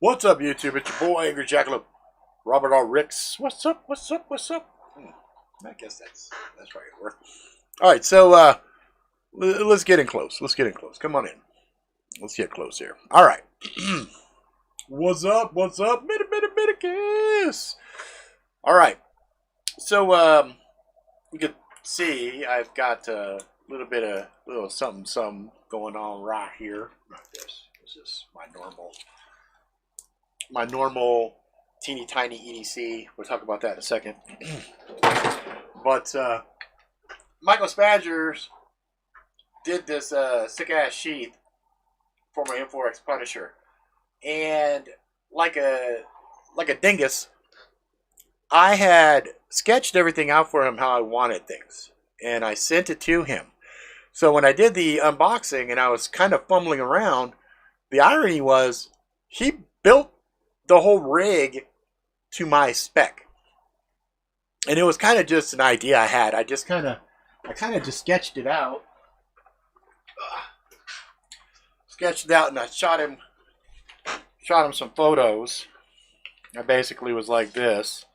What's up, YouTube? It's your boy, Angry Jackalope, Robert R. Ricks. What's up? What's up? What's up? I guess that's probably gonna work. All right, so let's get in close. Let's get in close. Come on in. Let's get close here. All right. What's up? What's up? Kiss. All right. So you can see I've got a little something going on right here. Right this. This is my normal teeny tiny EDC. We'll talk about that in a second. But Michael Spanjers did this sick ass sheath for my M4X Punisher, and like a dingus, I had sketched everything out for him how I wanted things, and I sent it to him. So when I did the unboxing and I was kind of fumbling around, the irony was he built the whole rig to my spec, and it was kind of just an idea I had. I kind of just sketched it out, and I shot him some photos. I basically was like this.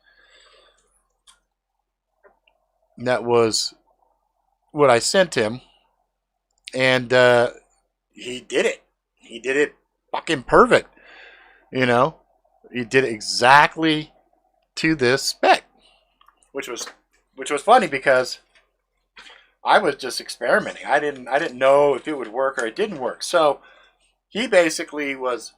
And that was what I sent him, and he did it. He did it fucking perfect, you know. He did it exactly to this spec, which was funny because I was just experimenting. I didn't know if it would work or it didn't work. So he basically was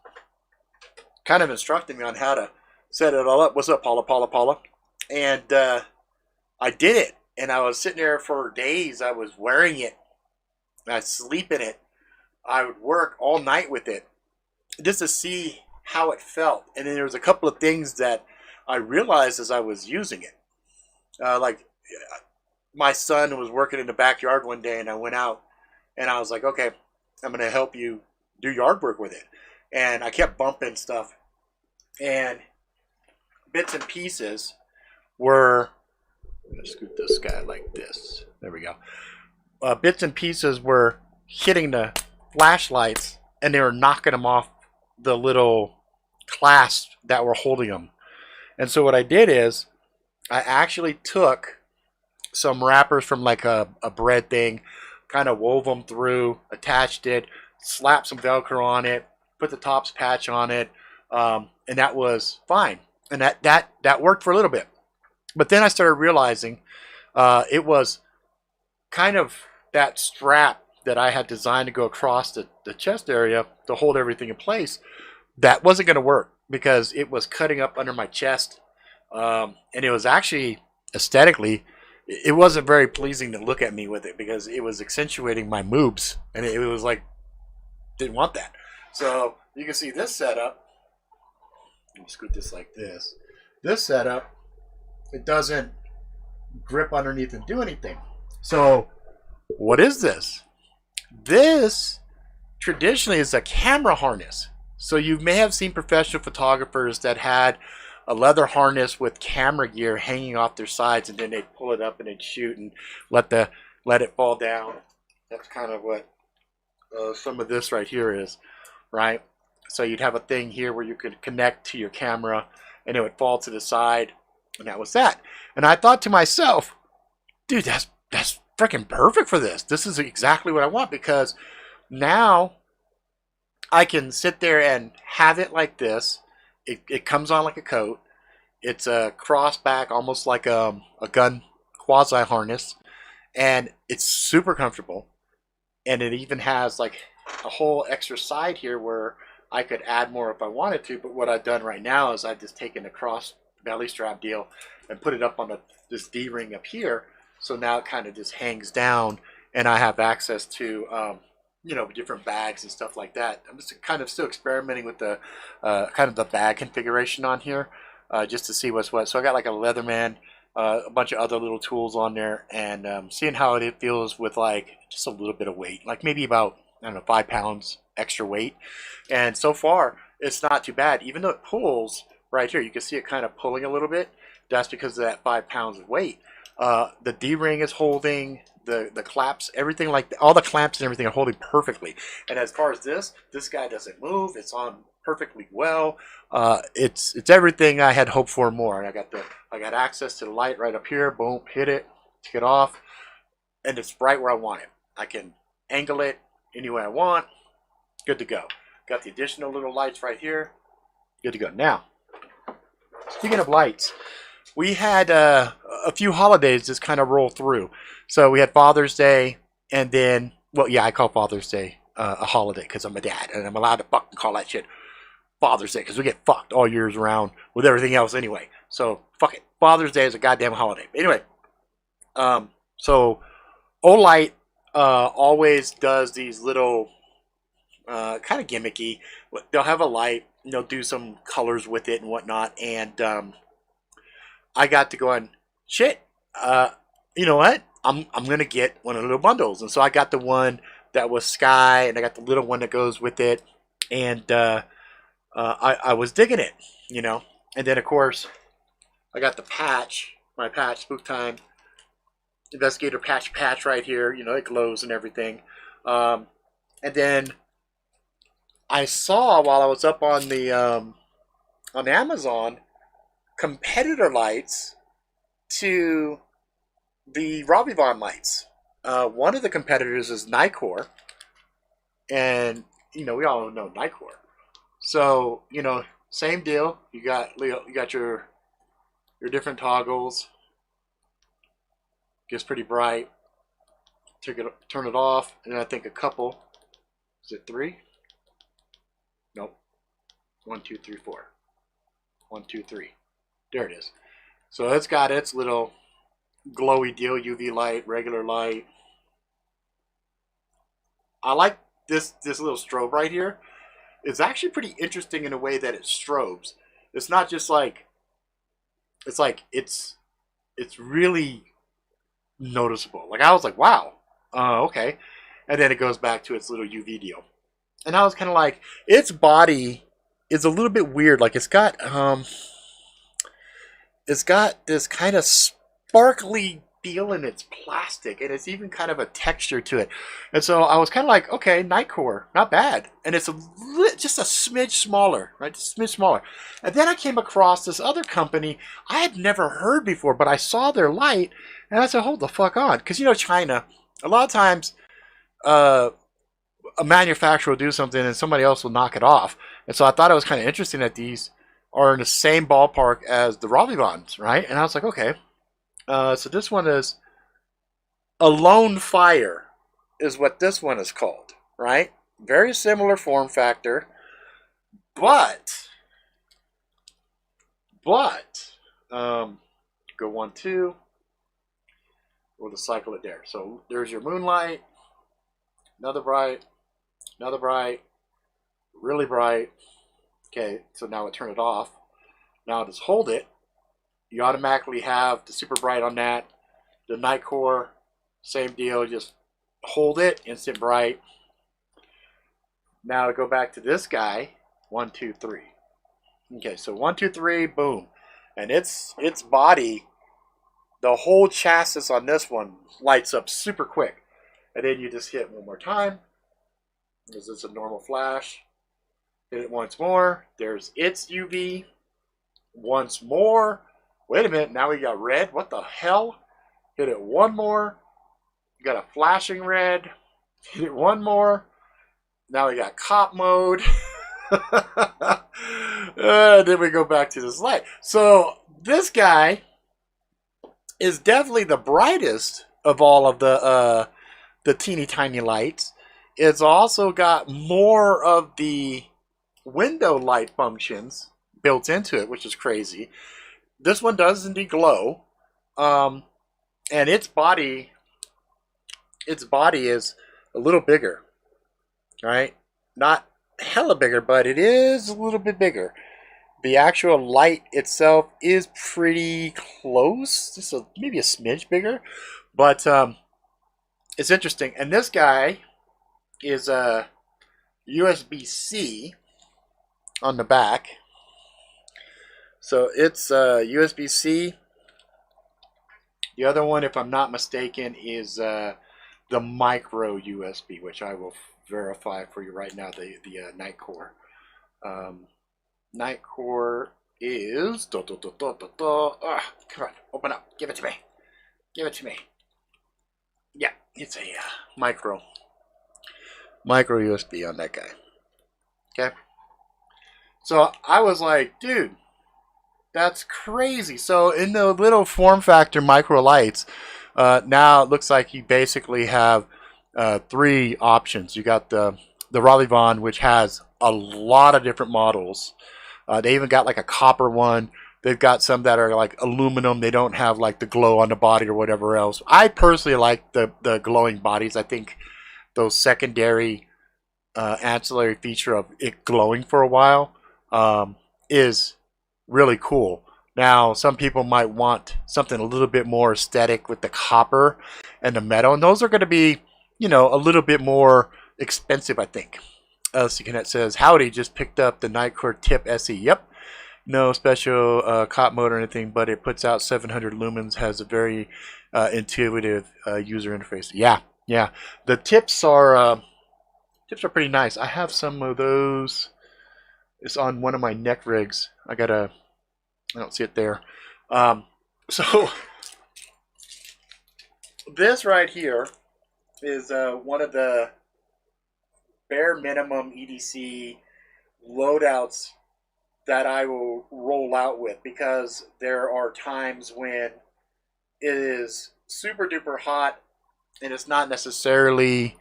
kind of instructing me on how to set it all up. What's up, Paula? And I did it, and I was sitting there for days. I was wearing it. I'd sleep in it. I would work all night with it just to see how it felt. And then there was a couple of things that I realized as I was using it. Like my son was working in the backyard one day, and I went out and I was like, okay, I'm going to help you do yard work with it. And I kept bumping stuff, and bits and pieces were, I'm going to scoot this guy like this. There we go. Bits and pieces were hitting the flashlights, and they were knocking them off the little clasps that were holding them. And so what I did is I actually took some wrappers from like a bread thing, kind of wove them through, attached it, slapped some Velcro on it, put the Tops patch on it, and that was fine. And that worked for a little bit. But then I started realizing it was kind of that strap that I had designed to go across the chest area to hold everything in place. That wasn't going to work because it was cutting up under my chest. And it was actually, aesthetically, it wasn't very pleasing to look at me with it because it was accentuating my moobs. And it was like, didn't want that. So you can see this setup. Let me scoot this like this. This setup, it doesn't grip underneath and do anything. So what is this? This traditionally is a camera harness. So you may have seen professional photographers that had a leather harness with camera gear hanging off their sides, and then they'd pull it up and they'd shoot and let it fall down. That's kind of what some of this right here is, right? So you'd have a thing here where you could connect to your camera, and it would fall to the side, and that was that. And I thought to myself, dude, that's freaking perfect for this. This is exactly what I want, because now I can sit there and have it like this. It comes on like a coat. It's a cross back, almost like a gun quasi harness, and it's super comfortable. And it even has like a whole extra side here where I could add more if I wanted to. But what I've done right now is I've just taken a cross belly strap deal and put it up on this D-ring up here. So now it kind of just hangs down, and I have access to you know, different bags and stuff like that. I'm just kind of still experimenting with the kind of the bag configuration on here, just to see what's what. So I got like a Leatherman, a bunch of other little tools on there, and seeing how it feels with like just a little bit of weight, like maybe about, I don't know, 5 pounds extra weight. And so far it's not too bad, even though it pulls right here. You can see it kind of pulling a little bit. That's because of that 5 pounds of weight. The D-ring is holding, the clamps, everything like all the clamps and everything are holding perfectly. And as far as this guy doesn't move. It's on perfectly well. It's everything I had hoped for and more. And I got access to the light right up here. Boom, hit it, take it off, and it's right where I want it. I can angle it any way I want. Good to go. Got the additional little lights right here. Good to go. Now, speaking of lights, we had a few holidays just kind of roll through. So we had Father's Day, and then, well, yeah, I call Father's Day a holiday because I'm a dad, and I'm allowed to fucking call that shit Father's Day because we get fucked all years round with everything else anyway. So fuck it. Father's Day is a goddamn holiday. Anyway, so Olight always does these little kind of gimmicky. They'll have a light, and they'll do some colors with it and whatnot, and I got to going, shit, you know what? I'm gonna get one of the little bundles, and so I got the one that was sky, and I got the little one that goes with it, and I was digging it, you know. And then of course I got the patch, my patch, Spook Time Investigator patch right here. You know, it glows and everything. And then I saw while I was up on Amazon competitor lights to the Ravivon lights. One of the competitors is NITECORE, and you know we all know NITECORE. So you know, same deal. You got your different toggles. Gets pretty bright. Turn it off, and I think a couple. Is it 3? Nope. 1, 2, 3, 4. 1, 2, 3. There it is. So it's got its little glowy deal, UV light, regular light. I like this little strobe right here. It's actually pretty interesting in a way that it strobes. It's not just like it's really noticeable. Like I was like, wow, okay. And then it goes back to its little UV deal. And I was kind of like, its body is a little bit weird. Like it's got this kind of sparkly feel in its plastic, and it's even kind of a texture to it. And so I was kind of like, okay, NITECORE, not bad. And it's just a smidge smaller, right? Just a smidge smaller. And then I came across this other company I had never heard before, but I saw their light, and I said, hold the fuck on. Because, you know, China, a lot of times a manufacturer will do something and somebody else will knock it off. And so I thought it was kind of interesting that these are in the same ballpark as the Ravivons, right? And I was like, okay. So this one is Alonefire is what this one is called, right? Very similar form factor, but go 1, 2. We'll just cycle it there. So there's your moonlight, another bright, really bright. Okay, so now I turn it off. Now I just hold it. You automatically have the super bright on that. The NITECORE, same deal. Just hold it, instant bright. Now to go back to this guy, 1, 2, 3. Okay, so 1, 2, 3, boom, and its body, the whole chassis on this one lights up super quick, and then you just hit one more time. This is a normal flash. Hit it once more. There's its UV. Once more. Wait a minute, now we got red. What the hell? Hit it one more. You got a flashing red. Hit it one more. Now we got cop mode. Then we go back to this light. So this guy is definitely the brightest of all of the teeny tiny lights. It's also got more of the window light functions built into it, which is crazy. This one does indeed glow, and its body is a little bigger, right? Not hella bigger, but it is a little bit bigger. The actual light itself is pretty close, just maybe a smidge bigger, but it's interesting. And this guy is a USB-C on the back. So it's USB-C The other one, if I'm not mistaken, is the micro USB, which I will verify for you right now. The NITECORE. NITECORE is come on, open up, give it to me, give it to me. Yeah, it's a micro USB on that guy. Okay, so I was like, dude, that's crazy. So in the little form factor micro lights, now it looks like you basically have 3 options. You got the Raleigh Vaughan, which has a lot of different models. They even got like a copper one. They've got some that are like aluminum. They don't have like the glow on the body or whatever else. I personally like the glowing bodies. I think those secondary ancillary feature of it glowing for a while is really cool. Now, some people might want something a little bit more aesthetic with the copper and the metal, and those are going to be, you know, a little bit more expensive, I think. LC Connect says, howdy, just picked up the NITECORE Tip SE. Yep. No special cop mode or anything, but it puts out 700 lumens, has a very intuitive user interface. Yeah, yeah. The tips are pretty nice. I have some of those. It's on one of my neck rigs. I don't see it there. So this right here is one of the bare minimum EDC loadouts that I will roll out with, because there are times when it is super duper hot and it's not necessarily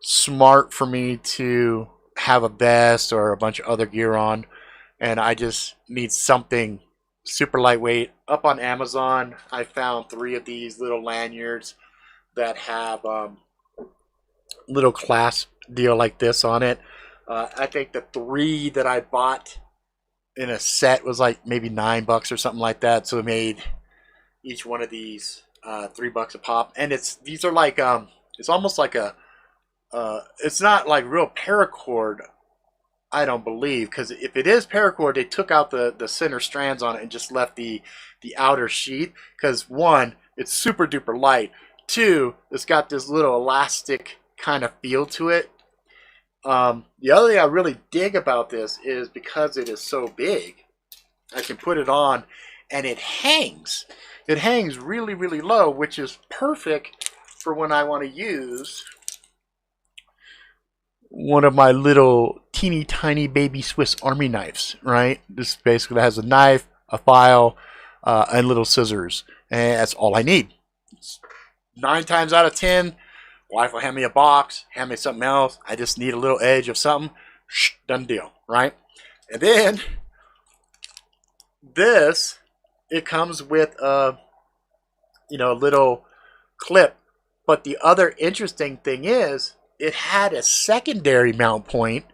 smart for me to have a vest or a bunch of other gear on, and I just need something super lightweight. Up on Amazon, I found 3 of these little lanyards that have little clasp deal like this on it. I think the 3 that I bought in a set was like maybe $9 or something like that. So it made each one of these $3 a pop, and these are like it's almost like a it's not like real paracord, I don't believe, because if it is paracord, they took out the center strands on it and just left the outer sheath. Because 1, it's super duper light. 2, it's got this little elastic kind of feel to it. The other thing I really dig about this is because it is so big, I can put it on and it hangs. It hangs really, really low, which is perfect for when I want to use one of my little teeny tiny baby Swiss Army knives, right? This basically has a knife, a file, and little scissors, and that's all I need. 9 times out of 10, wife will hand me a box, hand me something else. I just need a little edge of something. Shh, done deal, right? And then this, it comes with a little clip. But the other interesting thing is, it had a secondary mount point,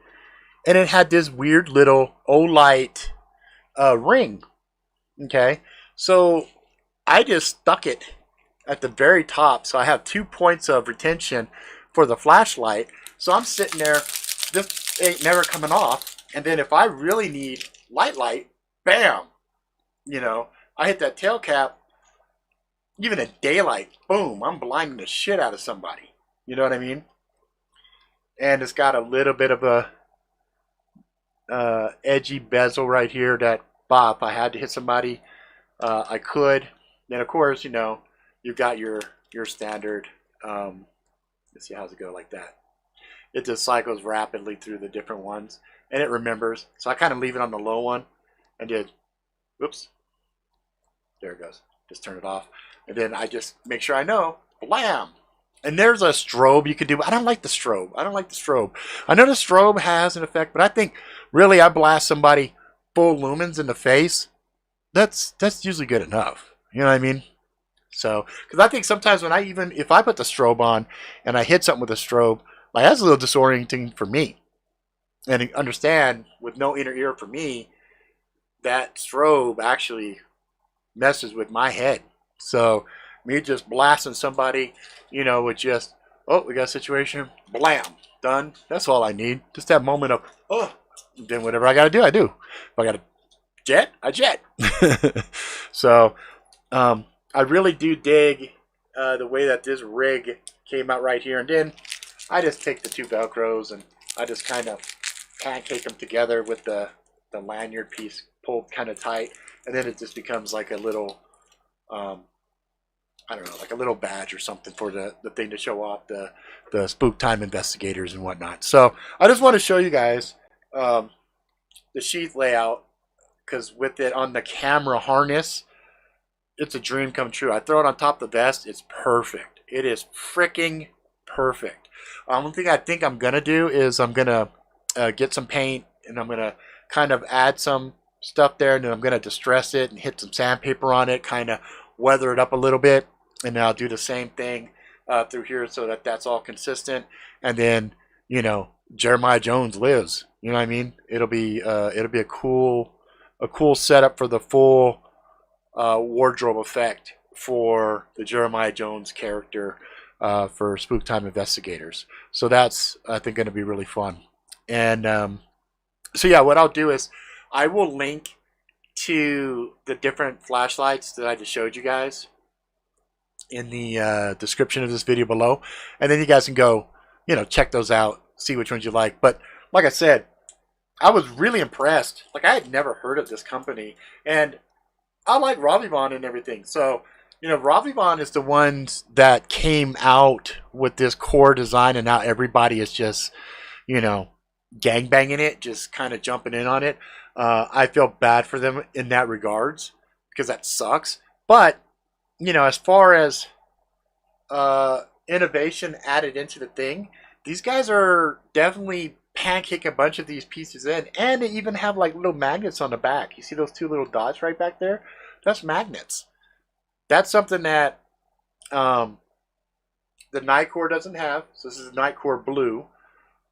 and it had this weird little Olight ring. Okay, so I just stuck it at the very top, so I have 2 points of retention for the flashlight. So I'm sitting there, this ain't never coming off, and then if I really need light, bam, I hit that tail cap, even at daylight, boom, I'm blinding the shit out of somebody. You know what I mean? And it's got a little bit of a edgy bezel right here that, if I had to hit somebody, I could. Then of course, you've got your standard. Let's see, how's it go like that? It just cycles rapidly through the different ones, and it remembers. So I kind of leave it on the low one, and did, whoops, there it goes. Just turn it off, and then I just make sure I know, blam. And there's a strobe you could do. I don't like the strobe. I know the strobe has an effect, but I think really I blast somebody full lumens in the face. That's usually good enough. You know what I mean? So, because I think sometimes if I put the strobe on and I hit something with a strobe, like that's a little disorienting for me. And understand, with no inner ear for me, that strobe actually messes with my head. So me just blasting somebody, with just, oh, we got a situation, blam, done. That's all I need. Just that moment of, oh, then whatever I got to do, I do. If I got to jet, I jet. So, I really do dig the way that this rig came out right here. And then I just take the two Velcros and I just kind of pancake them together with the lanyard piece pulled kind of tight. And then it just becomes like a little, I don't know, like a little badge or something for the thing to show off the spook time investigators and whatnot. So I just want to show you guys the sheath layout, because with it on the camera harness, it's a dream come true. I throw it on top of the vest, it's perfect. It is freaking perfect. One thing I think I'm gonna do is I'm gonna get some paint and I'm gonna kind of add some stuff there, and then I'm gonna distress it and hit some sandpaper on it, kind of weather it up a little bit, and then I'll do the same thing through here so that that's all consistent. And then, you know, Jeremiah Jones lives. You know what I mean? It'll be a cool setup for the full wardrobe effect for the Jeremiah Jones character for Spook Time Investigators. So that's, I think, going to be really fun. And so yeah, what I'll do is I will link to the different flashlights that I just showed you guys in the description of this video below, and then you guys can go, you know, check those out, see which ones you like. But like I said, I was really impressed. Like, I had never heard of this company, and I like Ravivon and everything. So, you know, Ravivon is the ones that came out with this core design, and now everybody is just, you know, gangbanging it, just kind of jumping in on it. I feel bad for them in that regards, because that sucks. But, you know, as far as innovation added into the thing, these guys are definitely pancake a bunch of these pieces in, and they even have like little magnets on the back. You see those two little dots right back there? That's magnets. That's something that the NITECORE doesn't have. So this is NITECORE Blue.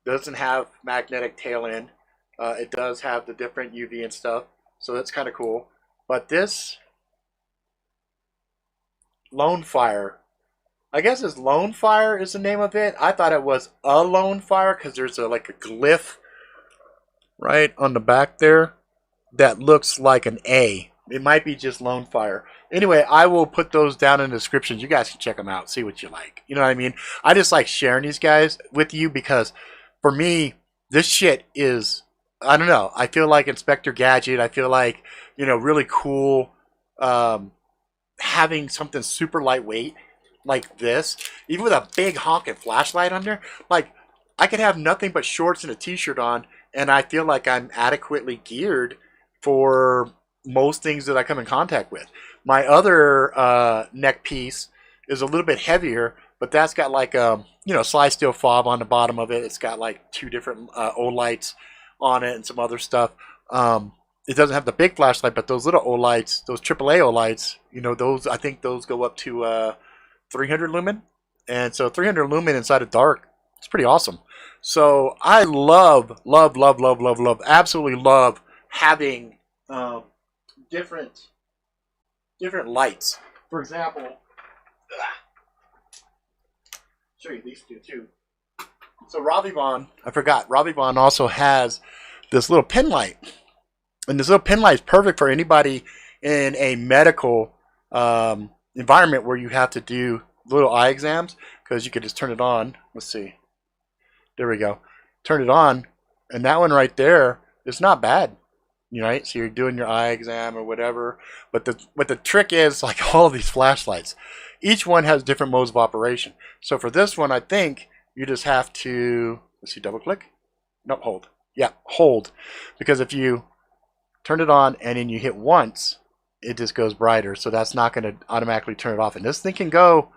Doesn't have magnetic tail end. It does have the different UV and stuff, so that's kind of cool. But this Alonefire, I guess it's Alonefire is the name of it. I thought it was Alonefire because there's like a glyph right on the back there that looks like an A. It might be just Alonefire. Anyway, I will put those down in the description. You guys can check them out, see what you like. You know what I mean? I just like sharing these guys with you because for me, this shit is, I don't know, I feel like Inspector Gadget. I feel like, you know, really cool having something super lightweight like this, even with a big honking flashlight under. Like, I could have nothing but shorts and a t-shirt on, and I feel like I'm adequately geared for most things that I come in contact with. My other neck piece is a little bit heavier, but that's got like a, you know, slide steel fob on the bottom of it. It's got like two different O-lights on it and some other stuff. It doesn't have the big flashlight, but those little O-lights, those AAA O-lights, you know, those, I think those go up to 300 lumen. And so 300 lumen inside of dark, it's pretty awesome. So I love, absolutely love having different lights. For example, show you these two too. So Ravivon, I forgot, Ravivon also has this little pin light. And this little pin light is perfect for anybody in a medical environment where you have to do little eye exams, because you could just turn it on. Let's see. There we go. Turn it on, and that one right there is not bad. You know, right? So you're doing your eye exam or whatever. But the trick is, like all of these flashlights, each one has different modes of operation. So for this one, I think you just have to, let's see, double click. Nope, hold. Yeah, hold. Because if you turn it on and then you hit once, it just goes brighter. So that's not going to automatically turn it off. And this thing can go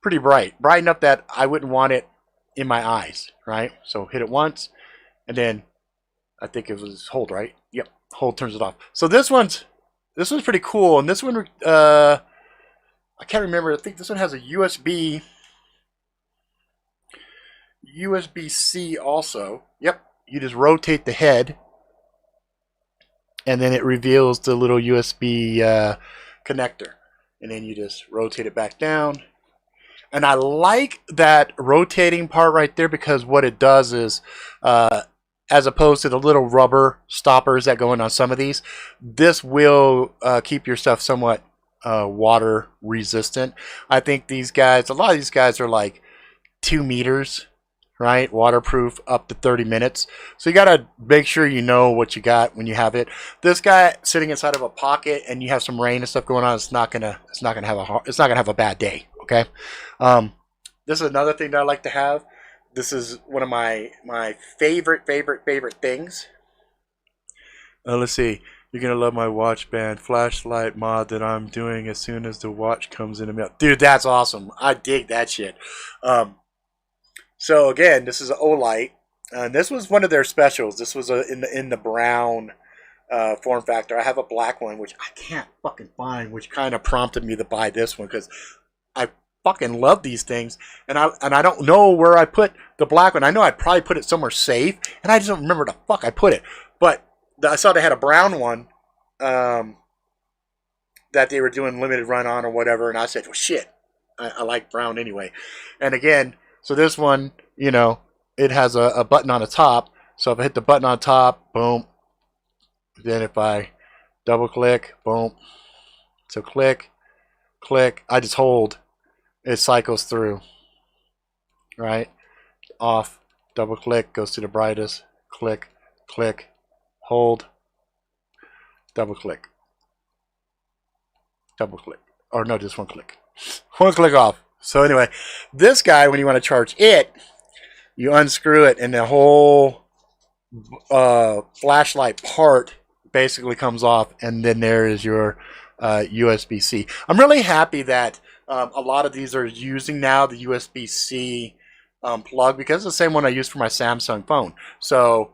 pretty bright enough that I wouldn't want it in my eyes, right? So hit it once, and then I think it was hold, right? Yep, hold turns it off. So this one's pretty cool. And this one, I can't remember. I think this one has a USB-C also. Yep, you just rotate the head, and then it reveals the little USB connector, and then you just rotate it back down. And I like that rotating part right there, because what it does is, as opposed to the little rubber stoppers that go in on some of these, this will keep your stuff somewhat water resistant. I think these guys, a lot of these guys are like 2 meters, right? Waterproof up to 30 minutes. So you got to make sure you know what you got when you have it. This guy sitting inside of a pocket and you have some rain and stuff going on, it's not gonna have a bad day. Okay. This is another thing that I like to have. This is one of my favorite things. Let's see. You're gonna love my watch band flashlight mod that I'm doing as soon as the watch comes in the mail. Dude, that's awesome. I dig that shit. So again, this is an Olight. This was one of their specials. This was in the brown form factor. I have a black one, which I can't fucking find, which kind of prompted me to buy this one because I fucking love these things, and I don't know where I put the black one. I know I'd probably put it somewhere safe, and I just don't remember the fuck I put it. But I saw they had a brown one that they were doing limited run on or whatever, and I said, well, shit, I like brown anyway. And again, so this one, you know, it has a button on the top. So if I hit the button on top, boom. Then if I double click, boom. So click, I just hold. It cycles through, right? Off, double click, goes to the brightest, click, hold, double click, or no, just one click off. So anyway, this guy, when you want to charge it, you unscrew it and the whole flashlight part basically comes off, and then there is your USB-C. I'm really happy that a lot of these are using now the USB-C plug, because it's the same one I use for my Samsung phone. So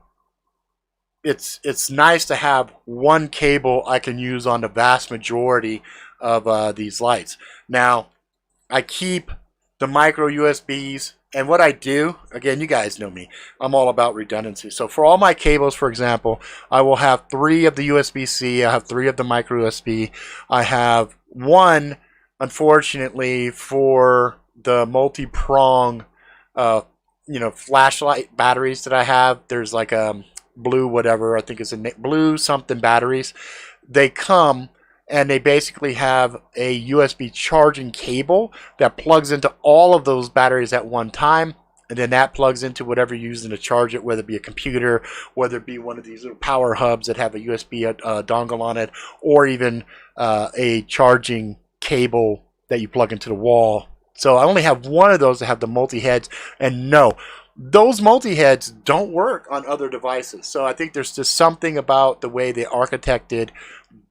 it's nice to have one cable I can use on the vast majority of these lights. Now, I keep the micro USBs, and what I do, again, you guys know me, I'm all about redundancy. So for all my cables, for example, I will have 3 of the USB-C, I have 3 of the micro USB, I have one, unfortunately, for the multi-prong, flashlight batteries that I have. There's like a blue whatever, I think it's a blue something batteries. They come and they basically have a USB charging cable that plugs into all of those batteries at one time, and then that plugs into whatever you're using to charge it, whether it be a computer, whether it be one of these little power hubs that have a USB dongle on it, or even a charging cable that you plug into the wall. So I only have one of those that have the multi-heads, and no, those multi-heads don't work on other devices. So I think there's just something about the way they architected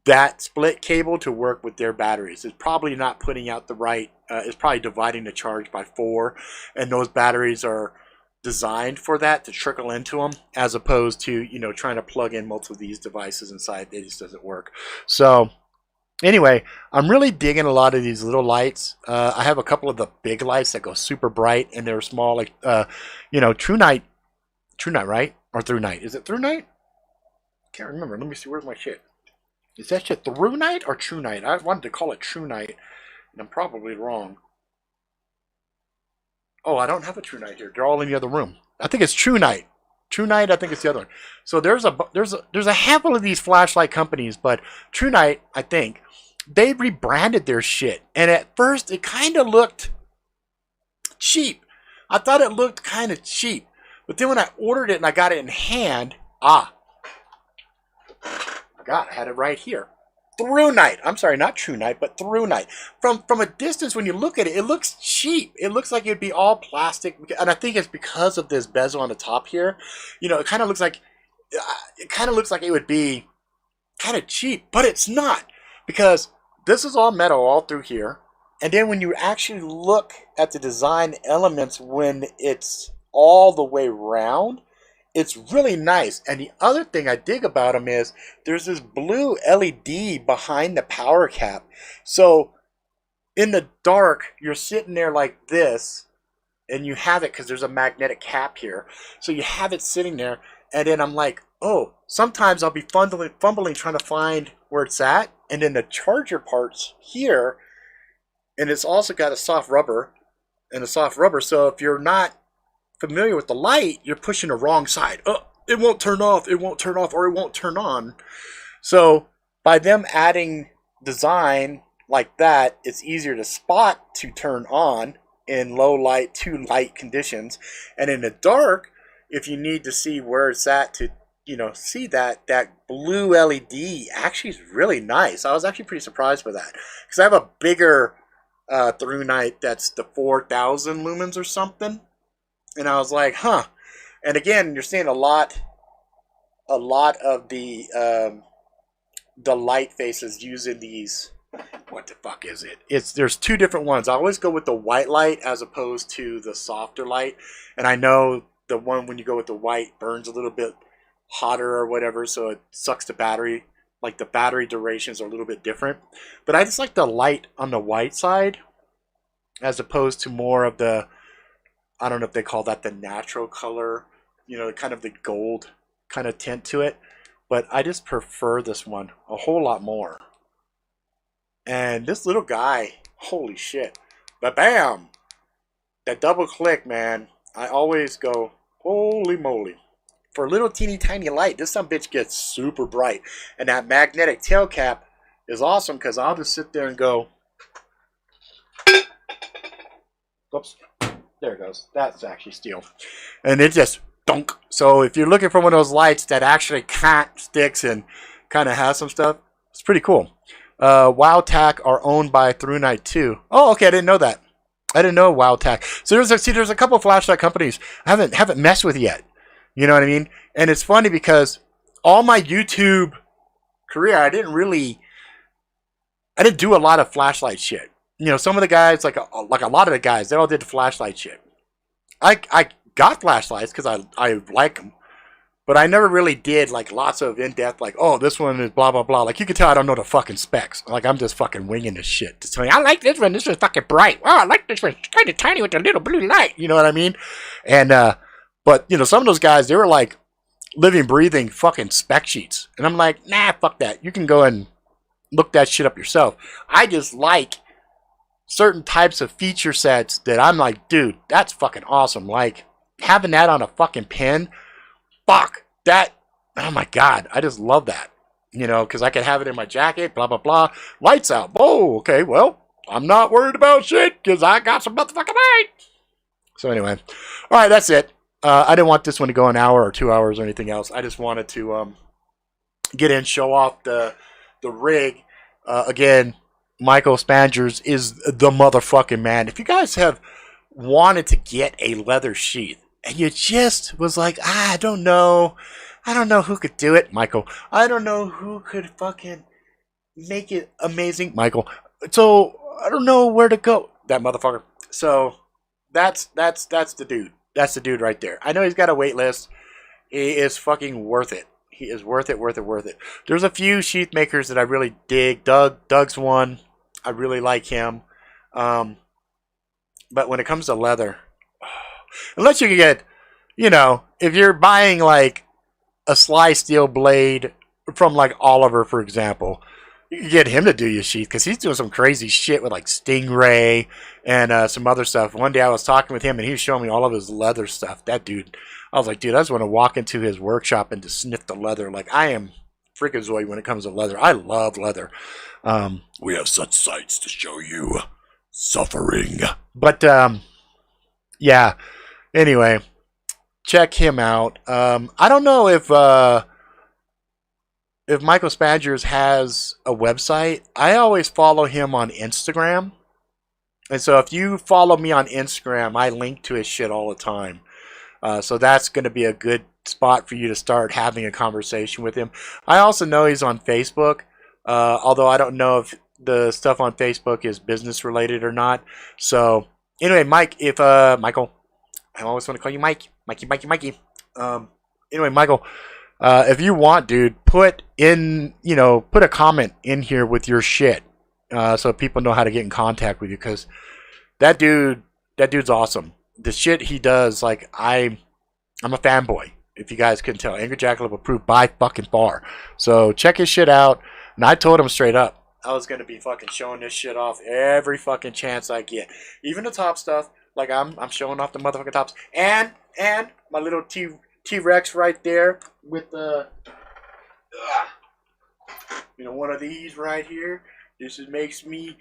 that split cable to work with their batteries. It's probably not putting out the right, it's probably dividing the charge by 4, and those batteries are designed for that, to trickle into them, as opposed to, you know, trying to plug in multiple of these devices inside. It just doesn't work. So anyway, I'm really digging a lot of these little lights. I have a couple of the big lights that go super bright, and they're small, like, True Night, right? Or Through Night. Is it Through Night? Can't remember. Let me see. Where's my shit? Is that shit Through Night or True Night? I wanted to call it True Night, and I'm probably wrong. Oh, I don't have a True Night here. They're all in the other room. I think it's True Night. True Night, I think it's the other one. So there's a handful of these flashlight companies, but True Night, I think, they rebranded their shit. And at first, it kind of looked cheap. I thought it looked kind of cheap. But then when I ordered it and I got it in hand, God, I had it right here. Through Night. I'm sorry, not True Night, but Through Night. From a distance, when you look at it, it looks cheap. It looks like it'd be all plastic, and I think it's because of this bezel on the top here. You know, it kind of looks like it would be kind of cheap, but it's not, because this is all metal all through here. And then when you actually look at the design elements, when it's all the way round, it's really nice. And the other thing I dig about them is there's this blue LED behind the power cap. So in the dark, you're sitting there like this, and you have it because there's a magnetic cap here. So you have it sitting there, and then I'm like, oh, sometimes I'll be fumbling trying to find where it's at. And then the charger part's here, and it's also got a soft rubber and a soft rubber. So if you're not familiar with the light, you're pushing the wrong side. Oh, it won't turn off, or it won't turn on. So by them adding design like that, it's easier to spot to turn on in low light to light conditions. And in the dark, if you need to see where it's at to, you know, see that blue LED actually is really nice. I was actually pretty surprised by that because I have a bigger through night that's the 4,000 lumens or something, and I was like, huh. And again, you're seeing a lot of the light faces using these. What the fuck is it? There's two different ones. I always go with the white light as opposed to the softer light, and I know the one when you go with the white burns a little bit hotter or whatever, so it sucks the battery. Like the battery durations are a little bit different, but I just like the light on the white side as opposed to more of the, I don't know if they call that the natural color, you know, kind of the gold kind of tint to it, but I just prefer this one a whole lot more. And this little guy, holy shit, but bam, that double click, man, I always go, holy moly. For a little teeny tiny light, this some bitch gets super bright. And that magnetic tail cap is awesome because I'll just sit there and go, oops, there it goes. That's actually steel. And it just dunk. So if you're looking for one of those lights that actually sticks and kind of has some stuff, it's pretty cool. WowTac are owned by ThruNite too. Oh, okay, I didn't know that. I didn't know WowTac. So there's a couple of flashlight companies I haven't messed with yet. You know what I mean? And it's funny because all my YouTube career, I didn't do a lot of flashlight shit. You know, some of the guys, like a lot of the guys, they all did the flashlight shit. I got flashlights because I like them, but I never really did like lots of in-depth, like, oh, this one is blah, blah, blah. Like, you can tell I don't know the fucking specs. Like, I'm just fucking winging this shit. Just telling you, I like this one. This one's fucking bright. Oh, I like this one. It's kind of tiny with a little blue light. You know what I mean? And, but, you know, some of those guys, they were like living, breathing fucking spec sheets. And I'm like, nah, fuck that. You can go and look that shit up yourself. I just like certain types of feature sets that I'm like, dude, that's fucking awesome. Like, having that on a fucking pen, fuck, that, oh my God, I just love that. You know, because I could have it in my jacket, blah, blah, blah. Lights out. Whoa, okay, well, I'm not worried about shit because I got some motherfucking light. So anyway, all right, that's it. I didn't want this one to go an hour or 2 hours or anything else. I just wanted to get in, show off the rig. Again, Michael Spanjers is the motherfucking man. If you guys have wanted to get a leather sheath and you just was like, I don't know who could do it, Michael. I don't know who could fucking make it amazing, Michael. So I don't know where to go, that motherfucker. So that's the dude. That's the dude right there. I know he's got a wait list. He is fucking worth it. He is worth it, worth it, worth it. There's a few sheath makers that I really dig. Doug's one. I really like him. But when it comes to leather, unless you can get, you know, if you're buying like a sly steel blade from like Oliver, for example, you can get him to do your sheath because he's doing some crazy shit with like Stingray and some other stuff. One day I was talking with him and he was showing me all of his leather stuff. That dude, I was like, dude, I just want to walk into his workshop and just sniff the leather. Like, I am freakazoid when it comes to leather. I love leather. We have such sights to show you. Suffering. But, yeah. Anyway, check him out. I don't know if Michael Spanjers has a website. I always follow him on Instagram. And so if you follow me on Instagram, I link to his shit all the time. So that's going to be a good spot for you to start having a conversation with him. I also know he's on Facebook, although I don't know if the stuff on Facebook is business related or not. So anyway, Mike, if Michael, I always want to call you Mike. Mikey. Anyway, Michael, if you want, dude, put a comment in here with your shit, so people know how to get in contact with you, because that dude's awesome. The shit he does, like, I'm a fanboy. If you guys couldn't tell, Angry Jackalope approved by fucking far. So check his shit out. And I told him straight up, I was gonna be fucking showing this shit off every fucking chance I get, even the top stuff. Like, I'm showing off the motherfucking tops, and my little T-Rex right there with the, one of these right here. makes me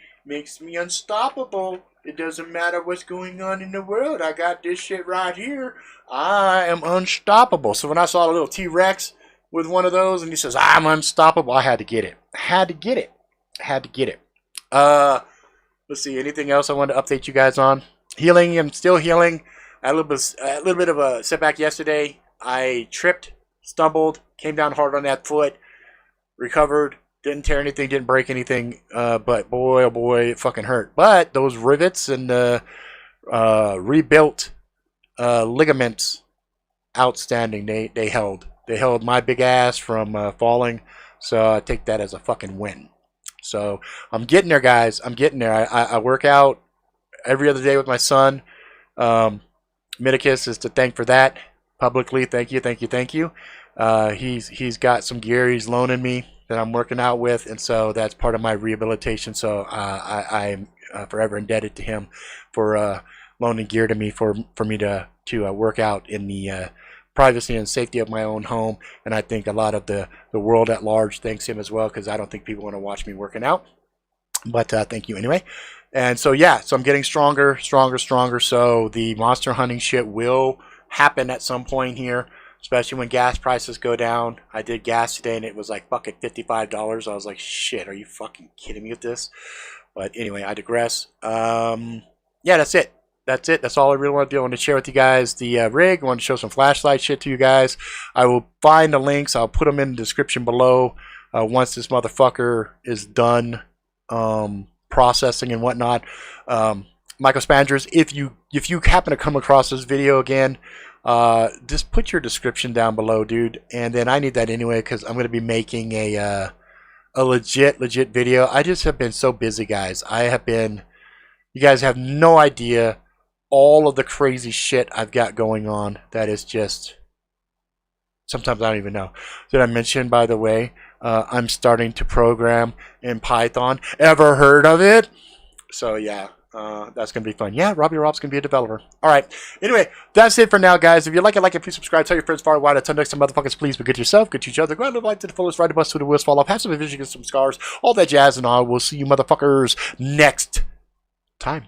unstoppable. It doesn't matter what's going on in the world. I got this shit right here. I am unstoppable. So when I saw a little T-Rex with one of those, and he says, I'm unstoppable, I had to get it. Had to get it. Let's see. Anything else I wanted to update you guys on? Healing. I'm still healing. I had a little bit of a setback yesterday. I tripped, stumbled, came down hard on that foot, recovered, didn't tear anything, didn't break anything, but boy, oh boy, it fucking hurt. But those rivets and rebuilt ligaments, outstanding. They held my big ass from falling, so I take that as a fucking win. So I'm getting there, guys. I'm getting there. I work out every other day with my son. Miticus is to thank for that publicly. Thank you. He's got some gear he's loaning me that I'm working out with, and so that's part of my rehabilitation. So I'm forever indebted to him for loaning gear to me for me to work out in the privacy and safety of my own home. And I think a lot of the world at large thanks him as well, because I don't think people want to watch me working out. But thank you anyway. And so yeah, so I'm getting stronger. So the monster hunting shit will happen at some point here, especially when gas prices go down. I did gas today and it was like fucking $55. I was like, shit, are you fucking kidding me with this? But anyway, I digress. Yeah, that's it. That's all I really want to do. I want to share with you guys the rig. I want to show some flashlight shit to you guys. I will find the links. I'll put them in the description below once this motherfucker is done processing and whatnot. Michael Spanjers, if you happen to come across this video again, just put your description down below, dude. And then I need that anyway, because I'm going to be making a legit video. I just have been so busy, guys. You guys have no idea all of the crazy shit I've got going on. That is just, sometimes I don't even know. Did I mention, by the way, I'm starting to program in Python. Ever heard of it? So yeah, that's going to be fun. Yeah, Robbie Rob's going to be a developer. All right. Anyway, that's it for now, guys. If you like it, please subscribe. Tell your friends far and wide. Until next time, motherfuckers, please be good to yourself, good to each other. Go out and live life to the fullest. Ride a bus to the wheels fall off. Have some vision, get some scars. All that jazz and all. We'll see you motherfuckers next time.